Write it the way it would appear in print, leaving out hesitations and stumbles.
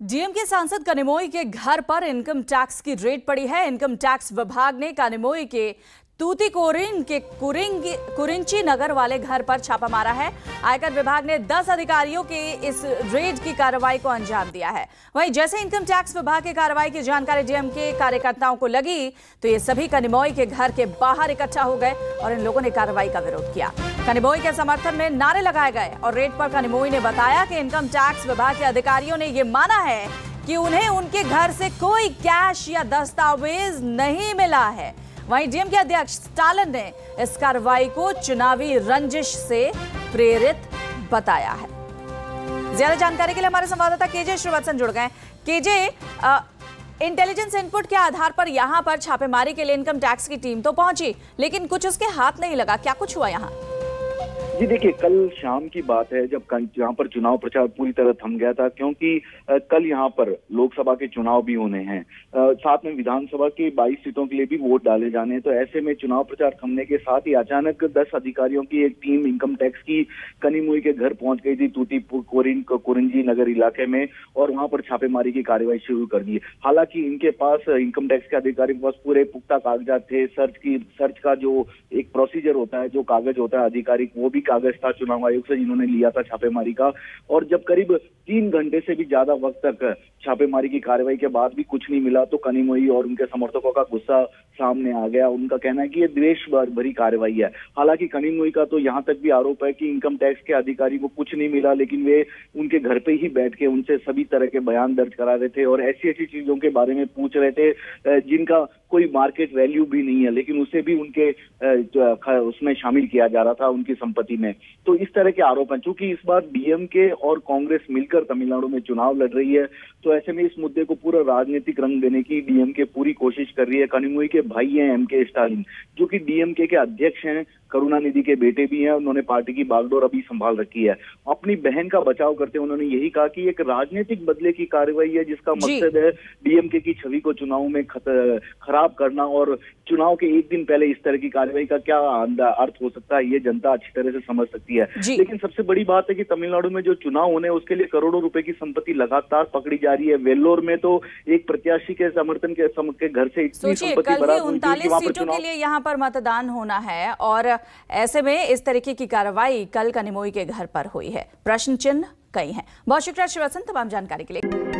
DMK सांसद कनिमोई के घर पर इनकम टैक्स की रेड पड़ी है। इनकम टैक्स विभाग ने कनिमोई के तूतीकोरिन के कुरिंची नगर वाले घर पर छापा मारा है। आयकर विभाग ने 10 अधिकारियों के इस रेड की कार्रवाई को अंजाम दिया है। वहीं जैसे इनकम टैक्स विभाग की कार्रवाई की जानकारी डीएमके कार्यकर्ताओं को लगी तो ये सभी कनिमोई के घर के बाहर इकट्ठा हो गए और इन लोगों ने कार्रवाई का विरोध किया। कनिमोई के समर्थन में नारे लगाए गए और रेड पर कनिमोई ने बताया कि इनकम टैक्स विभाग के अधिकारियों ने यह माना है कि उन्हें उनके घर से कोई कैश या दस्तावेज नहीं मिला है। वहीं डीएमके अध्यक्ष स्टालिन ने इस कार्रवाई को चुनावी रंजिश से प्रेरित बताया है। ज्यादा जानकारी के लिए हमारे संवाददाता केजे श्रीवत्सन जुड़ गए। केजे, इंटेलिजेंस इनपुट के आधार पर यहां पर छापेमारी के लिए इनकम टैक्स की टीम तो पहुंची, लेकिन कुछ उसके हाथ नहीं लगा। क्या कुछ हुआ यहां? जी देखिए, कल शाम की बात है जब यहाँ पर चुनाव प्रचार पूरी तरह थम गया था, क्योंकि कल यहाँ पर लोकसभा के चुनाव भी होने हैं, साथ में विधानसभा की 22 सीटों के लिए भी वोट डाले जाने हैं। तो ऐसे में चुनाव प्रचार थमने के साथ ही अचानक 10 अधिकारियों की एक टीम इनकम टैक्स की कनिमोई के घर पहुंच गई थी कुरिंजी नगर इलाके में, और वहां पर छापेमारी की कार्रवाई शुरू कर दी। हालांकि इनके पास इनकम टैक्स के अधिकारियों के पास पूरे पुख्ता कागजात थे। सर्च का जो एक प्रोसीजर होता है, जो कागज होता है आधिकारिक, वो भी कागज था चुनाव आयोग से जिन्होंने लिया था छापेमारी का। और जब करीब 3 घंटे से भी ज्यादा वक्त तक छापेमारी की कार्रवाई के बाद भी कुछ नहीं मिला तो कनिमोई और उनके समर्थकों का गुस्सा सामने आ गया। उनका कहना है कि ये द्वेष भरी कार्रवाई है। हालांकि कनिमोई का तो यहाँ तक भी आरोप है कि इनकम टैक्स के अधिकारी को कुछ नहीं मिला, लेकिन वे उनके घर पे ही बैठ के उनसे सभी तरह के बयान दर्ज करा रहे थे और ऐसी ऐसी चीजों के बारे में पूछ रहे थे जिनका कोई मार्केट वैल्यू भी नहीं है, लेकिन उसे भी उनके उसमें शामिल किया जा रहा था उनकी संपत्ति में। तो इस तरह के आरोप हैं। चूंकि इस बार डीएमके और कांग्रेस मिलकर तमिलनाडु में चुनाव लड़ रही है, तो ऐसे में इस मुद्दे को पूरा राजनीतिक रंग देने की डीएमके पूरी कोशिश कर रही है। कनिमोई के भाई हैं एमके स्टालिन, जो कि डीएमके के अध्यक्ष हैं, करुणानिधि के बेटे भी हैं। उन्होंने पार्टी की बागडोर अभी संभाल रखी है। अपनी बहन का बचाव करते उन्होंने यही कहा कि एक राजनीतिक बदले की कार्रवाई है, जिसका मकसद है डीएमके की छवि को चुनाव में खराब करना। और चुनाव के एक दिन पहले इस तरह की कार्रवाई का क्या अर्थ हो सकता है, ये जनता अच्छी तरह से समझ सकती है। लेकिन सबसे बड़ी बात है कि तमिलनाडु में जो चुनाव होने उसके लिए करोड़ों रुपए की संपत्ति लगातार पकड़ी जा रही है। वेल्लोर में तो एक प्रत्याशी के समर्थन के घर से इतनी संपत्ति बरामद हुई थी कि वहां पर सीटों के लिए यहाँ पर मतदान होना है, और ऐसे में इस तरीके की कार्रवाई कल कनिमोई के घर पर हुई है। प्रश्न चिन्ह कई हैं। बहुत शुक्रिया श्रीवत्सन तमाम जानकारी के लिए।